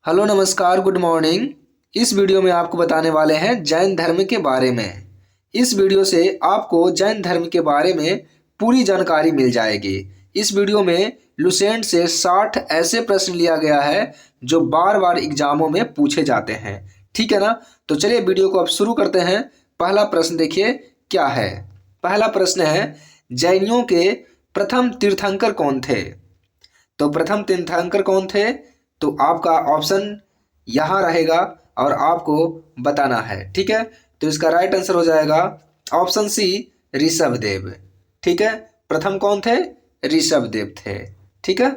Hello नमस्कार good morning. इस video में आपको बताने वाले हैं जैन धर्म के बारे में। इस वीडियो से आपको जैन धर्म के बारे में पूरी जानकारी मिल जाएगी। इस वीडियो में लुसेंट से 60 ऐसे प्रश्न लिया गया है जो बार बार एग्जामों में पूछे जाते हैं। ठीक है ना। तो चलिए वीडियो को अब शुरू करते हैं। पहला प्रश्न देखिए क्या है। पहला प्रश्न है, जैनियों के प्रथम तीर्थंकर कौन थे? तो प्रथम तीर्थंकर कौन थे? तो आपका ऑप्शन यहाँ रहेगा और आपको बताना है। ठीक है। तो इसका राइट आंसर हो जाएगा ऑप्शन सी, ऋषभदेव। ठीक है। प्रथम कौन थे? ऋषभदेव थे। ठीक है।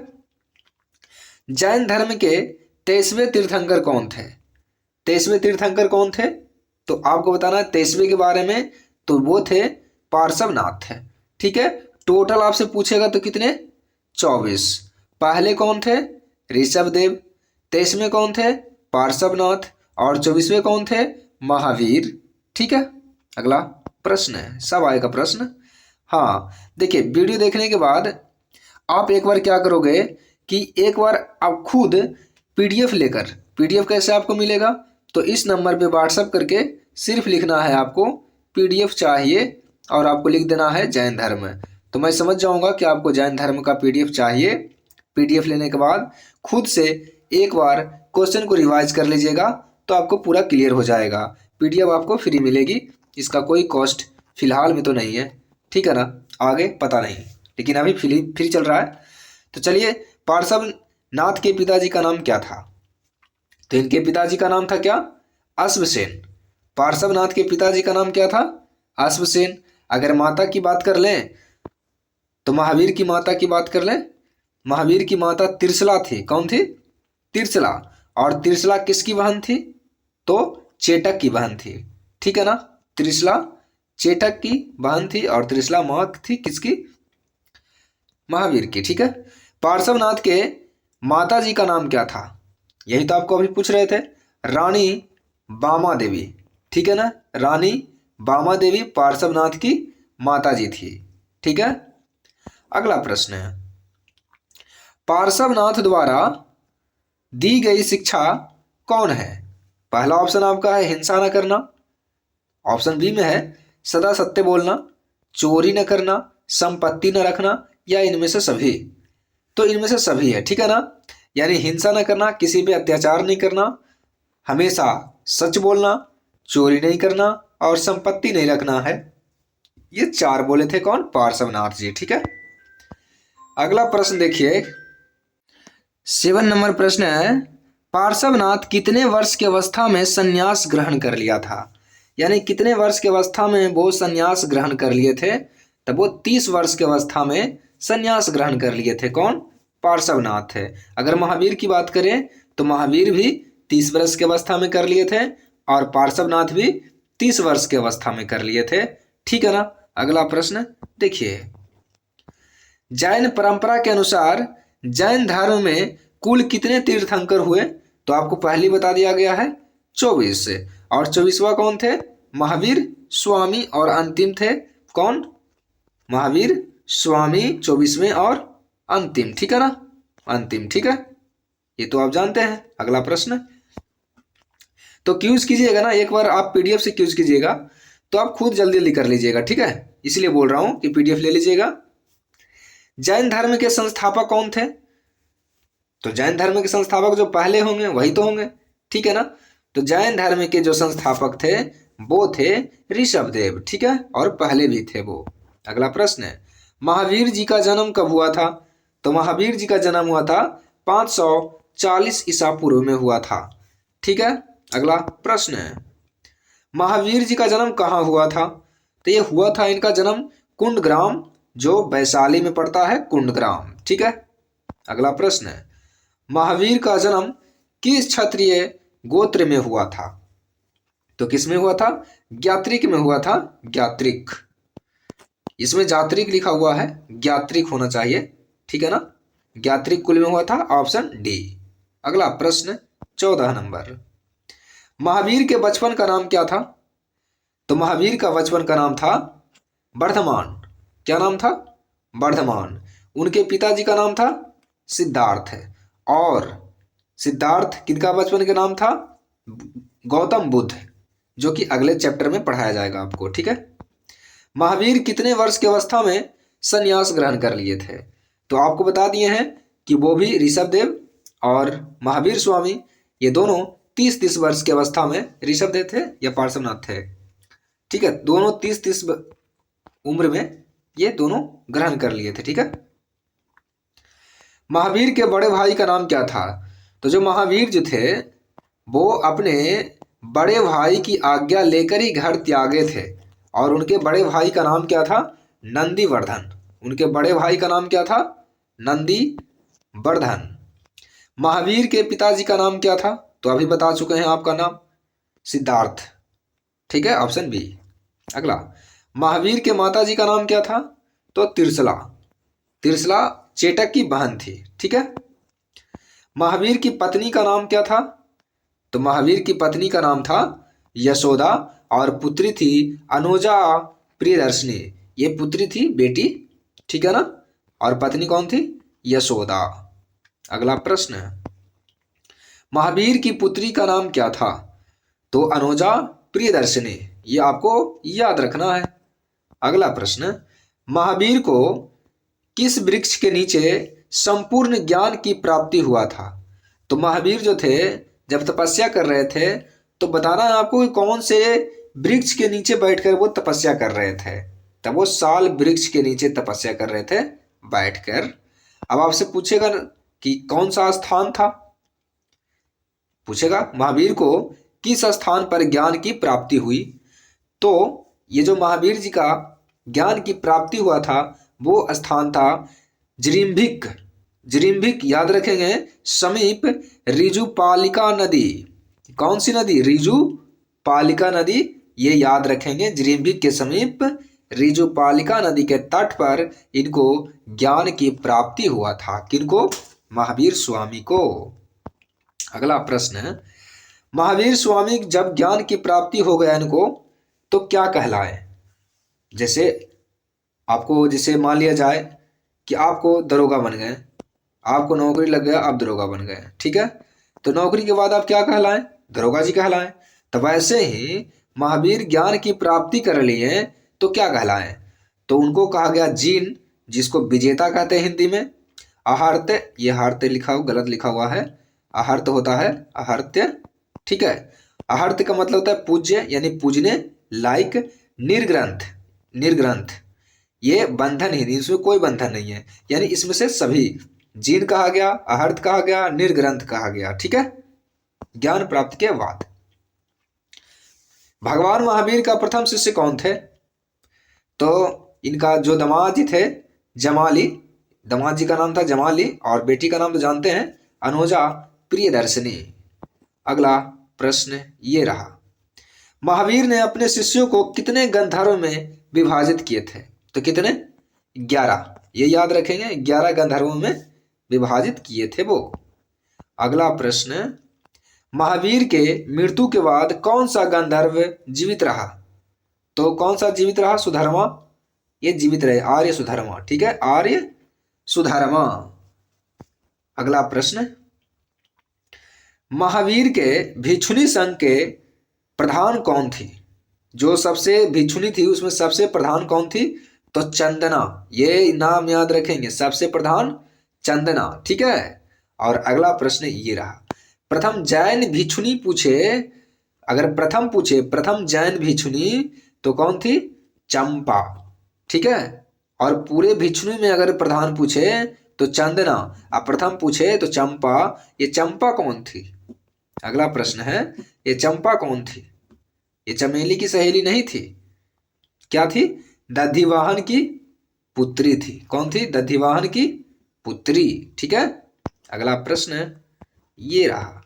जैन धर्म के 23वें तीर्थंकर कौन थे? 23वें तीर्थंकर कौन थे? तो आपको बताना है 23वें के बारे में। तो वो थे पार्श्वनाथ। ठीक है। टोटल आपसे पूछेगा तो कितने? 24। पहले कौन थे? ऋषभदेव। 23वें कौन थे? पार्श्वनाथ। और 24वें कौन थे? महावीर। ठीक है। अगला प्रश्न है, सब आएगा प्रश्न। हाँ, देखिए वीडियो देखने के बाद आप एक बार क्या करोगे कि एक बार आप खुद पीडीएफ लेकर, पीडीएफ कैसे आपको मिलेगा? तो इस नंबर पे व्हाट्सएप करके सिर्फ लिखना है आपको पीडीएफ चाहिए और आपको लिख देना है जैन धर्म। तो मैं समझ जाऊंगा कि आपको जैन धर्म का पीडीएफ चाहिए। पीडीएफ लेने के बाद खुद से एक बार क्वेश्चन को रिवाइज कर लीजिएगा तो आपको पूरा क्लियर हो जाएगा। पीडीएफ आपको फ्री मिलेगी, इसका कोई कॉस्ट फिलहाल में तो नहीं है। ठीक है ना। आगे पता नहीं, लेकिन अभी फ्री चल रहा है। तो चलिए, पार्श्वनाथ के पिताजी का नाम क्या था? तो इनके पिताजी का नाम था क्या? अश्वसेन। पार्श्वनाथ के पिताजी का नाम क्या था? अश्वसेन। अगर माता की बात कर लें तो महावीर की माता की बात कर लें, महावीर की माता त्रिशला थी। कौन थी? त्रिशला। और त्रिशला किसकी बहन थी? तो चेटक की बहन थी। ठीक है ना। त्रिशला चेटक की बहन थी और त्रिशला माँ थी किसकी? महावीर की। ठीक है। पार्श्वनाथ के माता जी का नाम क्या था? यही तो आपको अभी पूछ रहे थे। रानी बामा देवी। ठीक है ना। रानी बामा देवी पार्श्वनाथ की माता जी थी। ठीक है। अगला प्रश्न है, पार्श्वनाथ द्वारा दी गई शिक्षा कौन है? पहला ऑप्शन आपका है हिंसा न करना। ऑप्शन बी में है सदा सत्य बोलना, चोरी न करना, संपत्ति न रखना, या इनमें से सभी। तो इनमें से सभी है। ठीक है ना। यानी हिंसा न करना, किसी पे अत्याचार नहीं करना, हमेशा सच बोलना, चोरी नहीं करना और संपत्ति नहीं रखना है। ये चार बोले थे कौन? पार्श्वनाथ जी। ठीक है। अगला प्रश्न देखिए, 7 नंबर प्रश्न है, पार्श्वनाथ कितने वर्ष की अवस्था में संन्यास ग्रहण कर लिया था? यानी कितने वर्ष की अवस्था में वो संन्यास ग्रहण कर लिए थे? तब वो 30 वर्ष की अवस्था में संन्यास ग्रहण कर लिए थे। कौन? पार्श्वनाथ है। अगर महावीर की बात करें तो महावीर भी 30 वर्ष की अवस्था में कर लिए थे और पार्श्वनाथ भी 30 वर्ष की अवस्था में कर लिए थे। ठीक है ना। अगला प्रश्न देखिए, जैन परंपरा के अनुसार जैन धर्म में कुल कितने तीर्थंकर हुए? तो आपको पहले बता दिया गया है 24। और 24वां कौन थे? महावीर स्वामी। और अंतिम थे कौन? महावीर स्वामी 24वें और अंतिम। ठीक है ना। अंतिम। ठीक है, ये तो आप जानते हैं। अगला प्रश्न, तो क्यूज कीजिएगा ना, एक बार आप पीडीएफ से क्यूज कीजिएगा तो आप खुद जल्दी जल्दी कर लीजिएगा। ठीक है, इसलिए बोल रहा हूं कि पीडीएफ ले लीजिएगा। जैन धर्म के संस्थापक कौन थे? तो जैन धर्म के संस्थापक जो पहले होंगे वही तो होंगे। ठीक है ना। तो जैन धर्म के जो संस्थापक थे वो थे ऋषभदेव। ठीक है, और पहले भी थे वो। अगला प्रश्न है, महावीर जी का जन्म कब हुआ था? तो महावीर जी का जन्म हुआ था 540 ईसा पूर्व में हुआ था। ठीक है। अगला प्रश्न है, महावीर जी का जन्म कहाँ हुआ था? तो ये हुआ था इनका जन्म कुंडग्राम, जो वैशाली में पड़ता है, कुंडग्राम। ठीक है। अगला प्रश्न है, महावीर का जन्म किस क्षत्रिय गोत्र में हुआ था? तो किस में हुआ था? ज्ञात्रिक में हुआ था। ज्ञात्रिक। इसमें जात्रिक लिखा हुआ है, ज्ञात्रिक होना चाहिए। ठीक है ना। ज्ञात्रिक कुल में हुआ था, ऑप्शन डी। अगला प्रश्न 14 नंबर, महावीर के बचपन का नाम क्या था? तो महावीर का बचपन का नाम था वर्धमान। क्या नाम था? वर्धमान। उनके पिताजी का नाम था सिद्धार्थ। और सिद्धार्थ किनका बचपन का नाम था? गौतम बुद्ध, जो कि अगले चैप्टर में पढ़ाया जाएगा आपको, ठीक है। महावीर कितने वर्ष की अवस्था में संन्यास ग्रहण कर लिए थे? तो आपको बता दिए हैं कि वो भी ऋषभदेव और महावीर स्वामी, ये दोनों 30-30 वर्ष की अवस्था में, ऋषभदेव थे या पार्श्वनाथ थे, ठीक है, दोनों 30-30 उम्र में ये दोनों ग्रहण कर लिए थे, ठीक है। महावीर के बड़े भाई का नाम क्या था? तो जो महावीर जो थे वो अपने बड़े भाई की आज्ञा लेकर ही घर त्यागे थे, और उनके बड़े भाई का नाम क्या था? नंदीवर्धन। उनके बड़े भाई का नाम क्या था? नंदीवर्धन। महावीर के पिताजी का नाम क्या था? तो अभी बता चुके हैं आपका नाम, सिद्धार्थ, ठीक है, ऑप्शन बी। अगला, महावीर के माताजी का नाम क्या था? तो तिरसला। तिरसला चेटक की बहन थी, ठीक है। महावीर की पत्नी का नाम क्या था? तो महावीर की पत्नी का नाम था यशोदा, और पुत्री थी अनुजा प्रियदर्शनी। ये पुत्री थी, बेटी, ठीक है ना, और पत्नी कौन थी? यशोदा। अगला प्रश्न है, महावीर की पुत्री का नाम क्या था? तो अनुजा प्रियदर्शनी, ये आपको याद रखना है। अगला प्रश्न, महावीर को किस वृक्ष के नीचे संपूर्ण ज्ञान की प्राप्ति हुआ था? तो महावीर जो थे जब तपस्या कर रहे थे, तो बताना है आपको कि कौन से वृक्ष के नीचे बैठकर वो तपस्या कर रहे थे। तब वो साल वृक्ष के नीचे तपस्या कर रहे थे बैठकर। अब आपसे पूछेगा कि कौन सा स्थान था, पूछेगा महावीर को किस स्थान पर ज्ञान की प्राप्ति हुई। तो ये जो महावीर जी का ज्ञान की प्राप्ति हुआ था वो स्थान था जृंभिक। जृंभिक याद रखेंगे, समीप ऋजुपालिका नदी। कौन सी नदी? ऋजुपालिका नदी, ये याद रखेंगे। जृंभिक के समीप ऋजुपालिका नदी के तट पर इनको ज्ञान की प्राप्ति हुआ था। किनको? महावीर स्वामी को। अगला प्रश्न है, महावीर स्वामी जब ज्ञान की प्राप्ति हो गया इनको, तो क्या कहलाए? जैसे आपको, जैसे मान लिया जाए कि आपको दरोगा बन गए, आपको नौकरी लग गया, आप दरोगा बन गए, ठीक है, तो नौकरी के बाद आप क्या कहलाएं? दरोगा जी कहलाएं। तो वैसे ही महावीर ज्ञान की प्राप्ति कर लिए तो क्या कहलाएं? तो उनको कहा गया जीन, जिसको विजेता कहते हैं हिंदी में। आहर्त्य, ये हार्त्य लिखा हुआ, गलत लिखा हुआ है, आहर्त्य होता है आहर्त्य, ठीक है। आहर्त्य का मतलब होता है पूज्य, यानी पूजने लायक। निर्ग्रंथ, निर्ग्रंथ ये बंधन ही नहीं, इसमें कोई बंधन नहीं है, यानी इसमें से सभी, जीन कहा गया, आहर्त कहा गया, निर्ग्रंथ कहा गया, ठीक है, ज्ञान प्राप्ति के बाद। भगवान महावीर का प्रथम शिष्य कौन थे? तो इनका जो दामाद जी थे जमाली, दामाद जी का नाम था जमाली, और बेटी का नाम तो जानते हैं अनुजा प्रियदर्शनी। अगला प्रश्न ये रहा, महावीर ने अपने शिष्यों को कितने गंधर्व में विभाजित किए थे? तो कितने? 11, ये याद रखेंगे, 11 गंधर्वों में विभाजित किए थे वो। अगला प्रश्न, महावीर के मृत्यु के बाद कौन सा गंधर्व जीवित रहा? तो कौन सा जीवित रहा? सुधर्मा, ये जीवित रहे, आर्य सुधर्मा, ठीक है, आर्य सुधर्मा। अगला प्रश्न, महावीर के भिक्षुणी संघ के प्रधान कौन थी? जो सबसे भिक्षुणी थी उसमें सबसे प्रधान कौन थी? तो चंदना, ये नाम याद रखेंगे, सबसे प्रधान चंदना, ठीक है। और अगला प्रश्न ये रहा, प्रथम जैन भिक्षुणी पूछे, अगर प्रथम पूछे प्रथम जैन भिक्षुणी तो कौन थी? चंपा, ठीक है। और पूरे भिक्षुणी में अगर प्रधान पूछे तो चंदना, अब प्रथम पूछे तो चंपा, ये चंपा कौन थी? अगला प्रश्न है, ये चंपा कौन थी? ये चमेली की सहेली नहीं थी, क्या थी? दधिवाहन की पुत्री थी। कौन थी? दधिवाहन की पुत्री, ठीक है। अगला प्रश्न ये रहा,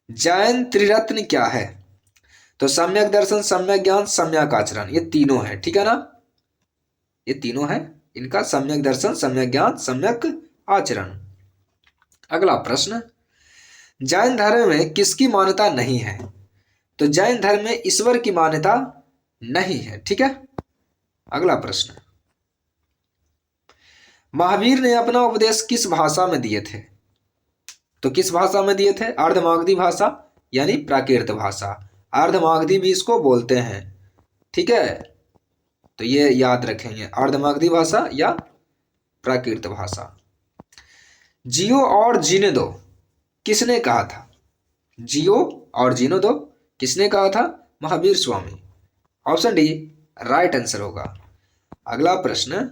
जैन त्रिरत्न क्या है? तो सम्यक दर्शन, सम्यक ज्ञान, सम्यक आचरण, ये तीनों है, ठीक है ना, ये तीनों है इनका, सम्यक दर्शन, सम्यक ज्ञान, सम्यक आचरण। अगला प्रश्न, जैन धर्म में किसकी मान्यता नहीं है? तो जैन धर्म में ईश्वर की मान्यता नहीं है, ठीक है। अगला प्रश्न, महावीर ने अपना उपदेश किस भाषा में दिए थे? तो किस भाषा में दिए थे? अर्धमागधी भाषा यानी प्राकृत भाषा, अर्धमागधी भी इसको बोलते हैं। ठीक है, तो ये याद रखेंगे, अर्धमागधी भाषा या प्राकृत भाषा। जियो और जीने दो किसने कहा था? जियो और जीने दो किसने कहा था? Mahavir Swami. Option D right answer होगा। अगला प्रश्न,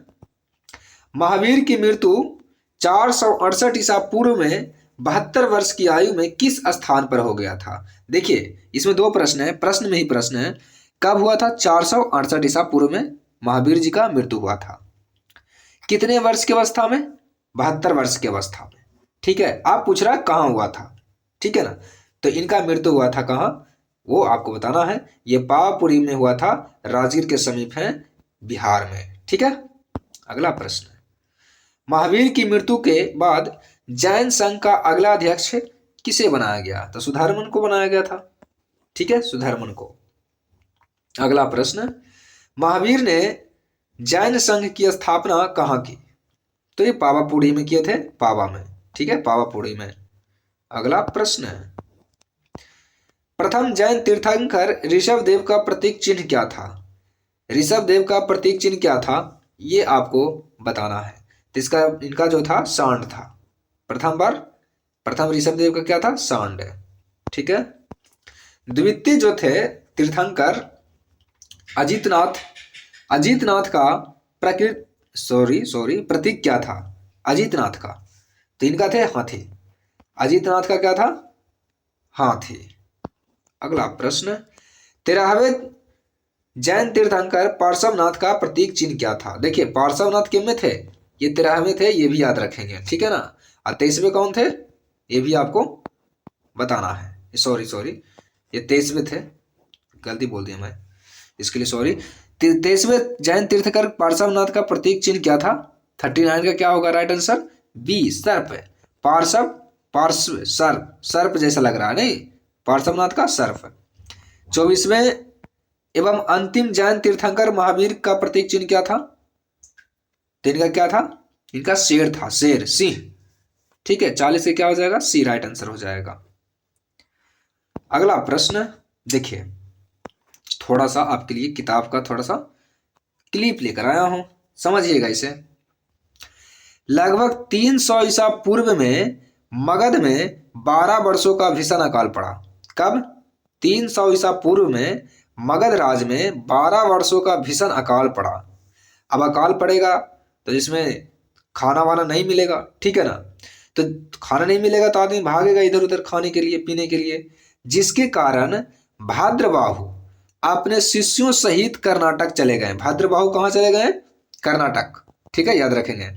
महावीर की मृत्यु 468 ईसा पूर्व में 72 वर्ष की आयु में किस स्थान पर हो गया था? देखिए इसमें दो प्रश्न है, प्रश्न में ही प्रश्न है। कब हुआ था? 468 ईसा पूर्व में महावीर जी का मृत्यु हुआ था। कितने वर्ष की अवस्था में? 72 वर्ष की अवस्था में। ठीक है, आप पूछ रहा है कहाँ हुआ था, ठीक है ना, तो इनका मृत्यु हुआ था कहाँ, वो आपको बताना है। ये पावापुरी में हुआ था, राजगीर के समीप है, बिहार में। ठीक है, अगला प्रश्न, महावीर की मृत्यु के बाद जैन संघ का अगला अध्यक्ष किसे बनाया गया? तो सुधर्मन को बनाया गया था। ठीक है, सुधर्मन को। अगला प्रश्न, महावीर ने जैन संघ की स्थापना कहाँ की? तो ये पावापुरी में किए थे, पावा में। ठीक है, पावापुरी में। अगला प्रश्न है, प्रथम जैन तीर्थंकर ऋषभ देव का प्रतीक चिन्ह क्या था? ऋषभ देव का प्रतीक चिन्ह क्या था, ये आपको बताना है। तो इसका इनका जो था सांड था। प्रथम ऋषभ देव का क्या था? सांड। ठीक है, द्वितीय जो थे तीर्थंकर अजीतनाथ का प्रतीक क्या था? अजीतनाथ का, तो इनका थे हाथी। अजीतनाथ का क्या था? हाथी। अगला प्रश्न, 13वें जैन तीर्थंकर पार्श्वनाथ का प्रतीक चिन्ह क्या था? देखिए पार्श्वनाथ किन में थे? ये 13वें थे, ये भी याद रखेंगे। ठीक है ना, और 23वें कौन थे? ये भी आपको बताना है। सॉरी ये 23वें थे, गलती बोल दिया मैं, इसके लिए सॉरी। 23वें जैन तीर्थंकर पार्श्वनाथ का प्रतीक चिन्ह क्या था? 39 का क्या होगा राइट आंसर? बी, सर्प। पार्श्व सर्प जैसा लग रहा है, नहीं, पार्श्वनाथ का सर्प। 24वें एवं अंतिम जैन तीर्थंकर महावीर का प्रतीक चिन्ह क्या था? तो इनका क्या था? इनका शेर था, शेर, सिंह। ठीक है, 40 के क्या हो जाएगा? सी राइट आंसर हो जाएगा। अगला प्रश्न देखिए, थोड़ा सा आपके लिए किताब का थोड़ा सा क्लिप लेकर आया हूं, समझिएगा इसे। लगभग 300 ईसा पूर्व में मगध में 12 वर्षों का भीषण अकाल पड़ा। कब? 300 ईसा पूर्व में मगध राज में 12 वर्षों का भीषण अकाल पड़ा। अब अकाल पड़ेगा तो जिसमें खाना वाना नहीं मिलेगा, ठीक है ना, तो खाना नहीं मिलेगा तो आदमी भागेगा इधर उधर खाने के लिए, पीने के लिए, जिसके कारण भाद्रबाहु अपने शिष्यों सहित कर्नाटक चले गए। भाद्रबाहु कहाँ चले गए? कर्नाटक। ठीक है, याद रखेंगे।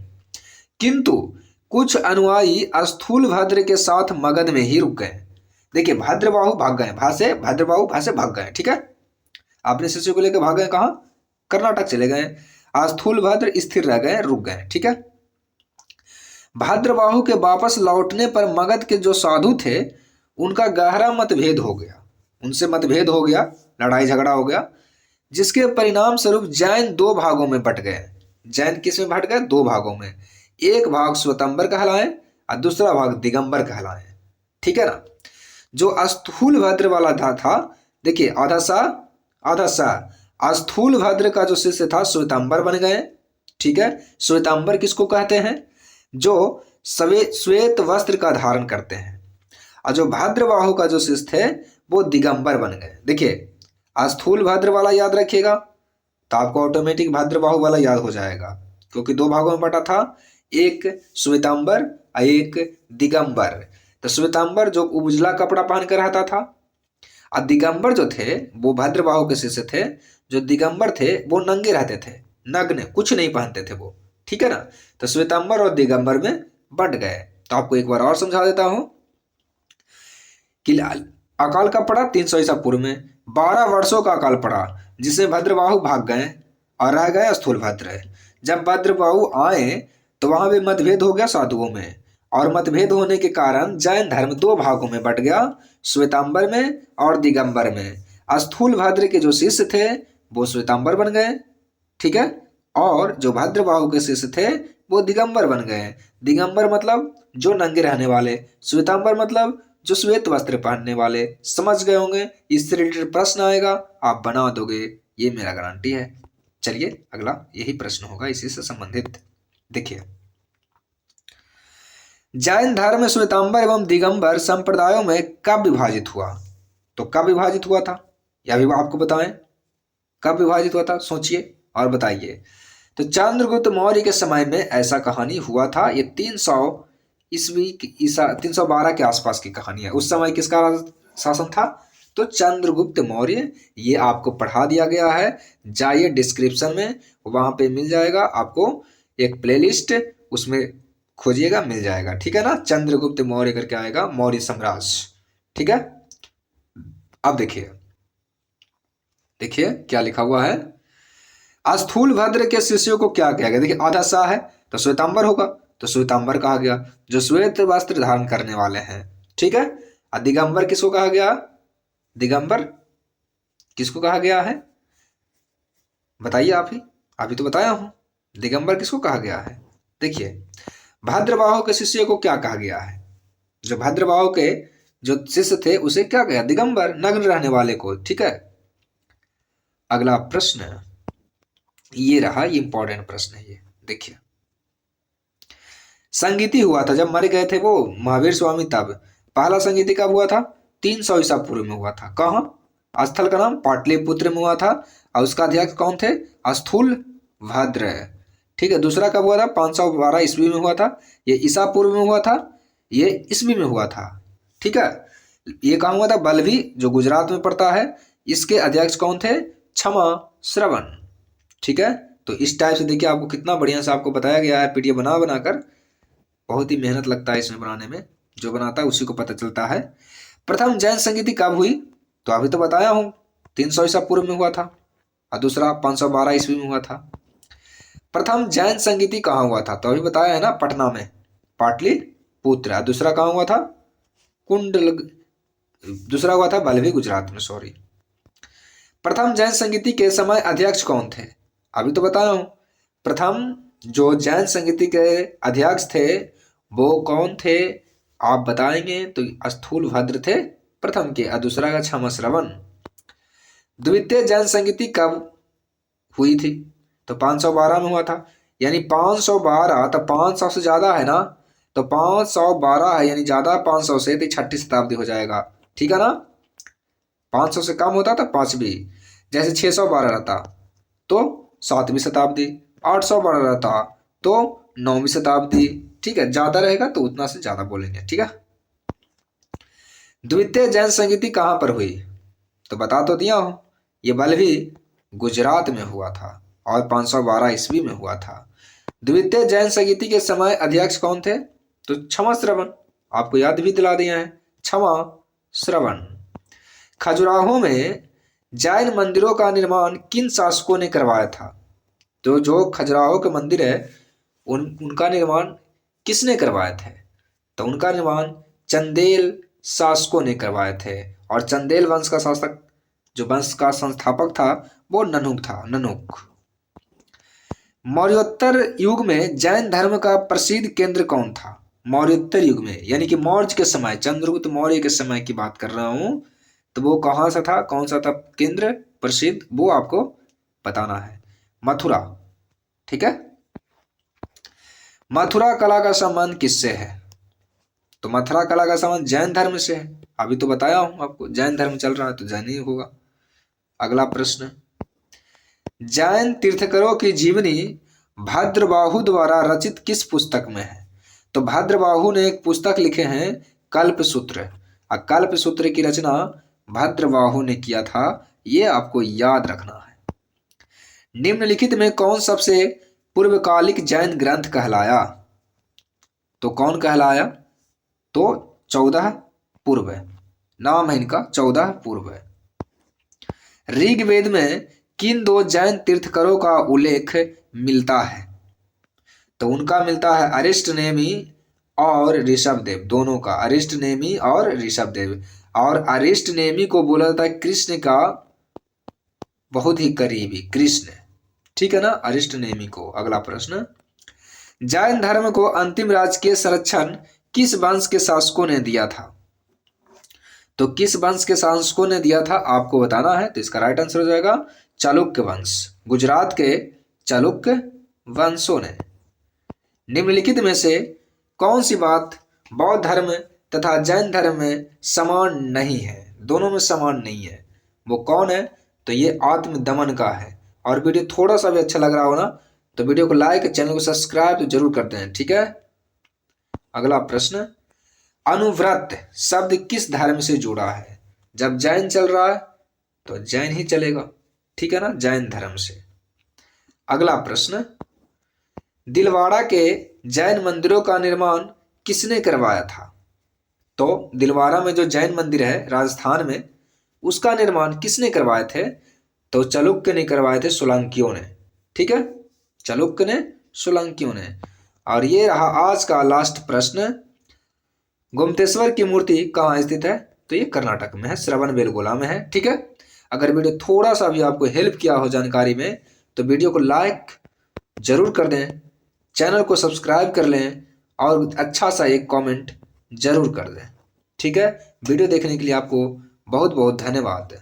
किंतु कुछ अनुयायी स्थूलभद्र के साथ मगध में ही रुक गए। देखिए भाद्रबाहु भाग गए, भाद्रबाहु से भाग गए। ठीक है, अपने शिष्यों को लेकर भाग गए कहाँ? कर्नाटक चले गए। स्थूलभद्र स्थिर रह गए, रुक गए। ठीक है, भाद्रबाहु के वापस लौटने पर मगध के जो साधु थे उनका गहरा मतभेद हो गया, उनसे मतभेद हो गया, लड़ाई झगड़ा हो गया, जिसके परिणाम स्वरूप जैन 2 भागों में बट गए। जैन किस में बट गए? 2 भागों में। एक भाग श्वेतांबर कहलाए और दूसरा भाग दिगंबर कहलाए। ठीक है ना, जो स्थूलभद्र वाला था, देखिए आधा सा स्थूलभद्र का जो शिष्य था श्वेतांबर बन गए। ठीक है, श्वेतांबर किसको कहते हैं? जो श्वेत वस्त्र का धारण करते हैं। और जो भाद्रबाहु का जो शिष्य थे वो दिगंबर बन गए। देखिए स्थूलभद्र वाला याद रखिएगा तो आपको ऑटोमेटिक भाद्रबाहु वाला याद हो जाएगा, क्योंकि 2 भागों में बटा था, एक श्वेतांबर और एक दिगंबर। तो श्वेतांबर जो उजला कपड़ा पहन कर रहता था, और दिगंबर जो थे वो भाद्रबाहु के शिष्य थे। जो दिगंबर थे वो नंगे रहते थे, नग्न, कुछ नहीं पहनते थे वो। ठीक है ना, तो श्वेतांबर और दिगंबर में बंट गए। तो आपको एक बार और समझा देता हूं कि अकाल कब पड़ा? 300 ईसा पूर्व में 12 वर्षों का अकाल पड़ा, जिससे भाद्रबाहु भाग गए और रह गए स्थूलभद्र। जब भाद्रबाहु आए तो वहां भी मतभेद हो गया साधुओं में, और मतभेद होने के कारण जैन धर्म 2 भागों में बट गया, श्वेतांबर में और दिगंबर में। स्थूलभद्र के जो शिष्य थे वो श्वेतांबर बन गए, ठीक है, और जो भाद्रबाहु के शिष्य थे वो दिगंबर बन गए हैं। दिगंबर मतलब जो नंगे रहने वाले, श्वेतांबर मतलब जो श्वेत वस्त्र पहनने वाले। समझ गए होंगे, इससे रिलेटेड प्रश्न आएगा, आप बना दोगे, ये मेरा गारंटी है। चलिए अगला यही प्रश्न होगा इसी से संबंधित। देखिए, जैन धर्म श्वेतांबर एवं दिगंबर संप्रदायों में कब विभाजित हुआ? तो कब विभाजित हुआ था, यह भी आपको बताएं। कब विभाजित हुआ था, सोचिए और बताइए। तो चंद्रगुप्त मौर्य के समय में ऐसा कहानी हुआ था। ये 300 ईसा 312 के आसपास की कहानी है। उस समय किसका शासन था? तो चंद्रगुप्त मौर्य। ये आपको पढ़ा दिया गया है, जाइए डिस्क्रिप्शन में, वहां पे मिल जाएगा आपको एक प्लेलिस्ट, उसमें खोजिएगा मिल जाएगा। ठीक है ना, चंद्रगुप्त मौर्य करके आएगा, मौर्य साम्राज्य। ठीक है, अब देखिए, देखिए क्या लिखा हुआ है। स्थूल भद्र के शिष्यों को क्या कहा गया? देखिए, आधा सा है तो श्वेतांबर होगा, तो श्वेतांबर कहा गया जो श्वेत वस्त्र धारण करने वाले हैं। ठीक है, और दिगंबर किसको कहा गया? दिगंबर किसको कहा गया है, बताइए आप ही, अभी तो बताया हूं। दिगंबर किसको कहा गया है? देखिए, भद्रबाहु के शिष्य को क्या कहा गया है? जो भद्रबाहु के जो शिष्य थे उसे क्या कहा? दिगंबर, नग्न रहने वाले को। ठीक है, अगला प्रश्न ये रहा, ये इंपॉर्टेंट प्रश्न है ये। देखिए, संगीति हुआ था जब मर गए थे वो महावीर स्वामी, तब पहला संगीति कब हुआ था? 300 ईसा पूर्व में हुआ था। कहाँ? स्थल का नाम पाटलिपुत्र में हुआ था, और उसका अध्यक्ष कौन थे? स्थूल भद्र। ठीक है, दूसरा कब हुआ था? 512 ईस्वी में हुआ था। ये ईसा पूर्व में हुआ था, ये ईस्वी में हुआ था। ठीक है, ये कहाँ हुआ था? बल्लभी, जो गुजरात में पड़ता है। इसके अध्यक्ष कौन थे? क्षमा श्रवण। ठीक है, तो इस टाइप से देखिए आपको कितना बढ़िया से आपको बताया गया है पीडीएफ बना बनाकर। बहुत ही मेहनत लगता है इसमें बनाने में, जो बनाता है उसी को पता चलता है। प्रथम जैन संगीति कब हुई? तो अभी तो बताया हूं, 300 ईसा पूर्व में हुआ था, और दूसरा 512 ईस्वी में हुआ था। प्रथम जैन संगीति कहाँ हुआ था? तो अभी बताया है ना, पटना में, पाटलिपुत्र। दूसरा कहाँ हुआ था? कुंडल, दूसरा हुआ था बल्लभी, गुजरात में, सॉरी। प्रथम जैन संगीति के समय अध्यक्ष कौन थे? अभी तो बताया हूं। प्रथम जो जैन संगीति के अध्यक्ष थे वो कौन थे, आप बताएंगे। तो स्थूल भद्र थे प्रथम के, और दूसरा का क्षमा श्रवण। द्वितीय जैन संगीति कब हुई थी? तो 512 में हुआ था। यानी 512, तो 500 से ज्यादा है ना, तो 512 है यानी ज्यादा 500 से, तो छठी शताब्दी हो जाएगा। ठीक है ना, 500 से कम होता तो पांचवी। जैसे 612 रहता तो 7वीं शताब्दी, 812 रहता तो 9वीं शताब्दी। ठीक है, ज्यादा रहेगा तो उतना से ज्यादा बोलेंगे। ठीक है, द्वितीय जैन संगीति कहां पर हुई? तो बता तो दिया हूं, ये बल्लभी गुजरात में हुआ था, और 512 ईस्वी में हुआ था। द्वितीय जैन संगीति के समय अध्यक्ष कौन थे? तो क्षमा श्रवण, आपको याद भी दिला दिया है, क्षमा श्रवण। खजुराहो में जैन मंदिरों का निर्माण किन शासकों ने करवाया था? तो जो खजुराहो के मंदिर है उनका निर्माण किसने करवाए थे? तो उनका निर्माण चंदेल शासकों ने करवाए थे, और चंदेल वंश का शासक, जो वंश का संस्थापक था, वो ननुक था, ननुक। मौर्योत्तर युग में जैन धर्म का प्रसिद्ध केंद्र कौन था? मौर्योत्तर युग में यानी कि मौर्य के समय, चंद्रगुप्त मौर्य के समय की बात कर रहा हूं, तो वो कहां सा था, कौन सा था केंद्र प्रसिद्ध, वो आपको बताना है। मथुरा। ठीक है, मथुरा कला का संबंध किससे है? तो मथुरा कला का संबंध जैन धर्म से है। अभी तो बताया हूं आपको, जैन धर्म चल रहा है तो जैन ही होगा। अगला प्रश्न, जैन तीर्थंकरों की जीवनी भद्रबाहु द्वारा रचित किस पुस्तक में है? तो भद्रबाहु ने एक पुस्तक लिखे हैं, कल्पसूत्र, और कल्पसूत्र की रचना भद्रबाहु ने किया था, ये आपको याद रखना है। निम्नलिखित में कौन सबसे पूर्वकालिक जैन ग्रंथ कहलाया? तो कौन कहलाया? तो 14 पूर्व नाम है इनका, 14 पूर्व। ऋग्वेद में किन दो जैन तीर्थंकरों का उल्लेख मिलता है? तो उनका मिलता है अरिष्टनेमी और ऋषभदेव, दोनों का, अरिष्टनेमी और ऋषभदेव। और अरिष्टनेमी को बोला जाता है कृष्ण का बहुत ही करीबी, कृष्ण। ठीक है ना, अरिष्टनेमी को। अगला प्रश्न, जैन धर्म को अंतिम राजकीय संरक्षण किस वंश के शासकों ने दिया था? तो किस वंश के शासकों ने दिया था आपको बताना है। तो इसका राइट आंसर हो जाएगा चालुक्य वंश। गुजरात के चालुक्य वंशों ने। निम्नलिखित में से कौन सी बात बौद्ध धर्म तथा जैन धर्म में समान नहीं है? दोनों में समान नहीं है, वो कौन है? तो ये आत्मदमन का है। और वीडियो थोड़ा सा भी अच्छा लग रहा हो ना तो वीडियो को लाइक, चैनल को सब्सक्राइब तो जरूर करते हैं, ठीक है। अगला प्रश्न, अनुव्रत शब्द किस धर्म से जुड़ा है? जब जैन चल रहा है तो जैन ही चलेगा, ठीक है ना, जैन धर्म से। अगला प्रश्न, दिलवाड़ा के जैन मंदिरों का निर्माण किसने करवाया था? तो दिलवाड़ा में जो जैन मंदिर है राजस्थान में, उसका निर्माण किसने करवाए थे? तो चालुक्य ने करवाए थे, सोलंकियों ने, ठीक है, चालुक्य ने, सोलंकियों ने। और ये रहा आज का लास्ट प्रश्न, गोमतेश्वर की मूर्ति कहाँ स्थित है? तो ये कर्नाटक में है, श्रवणबेलगोला में है, ठीक है। अगर वीडियो थोड़ा सा भी आपको हेल्प किया हो जानकारी में तो वीडियो को लाइक जरूर कर दें, चैनल को सब्सक्राइब कर लें और अच्छा सा एक कमेंट जरूर कर दें, ठीक है। वीडियो देखने के लिए आपको बहुत बहुत धन्यवाद।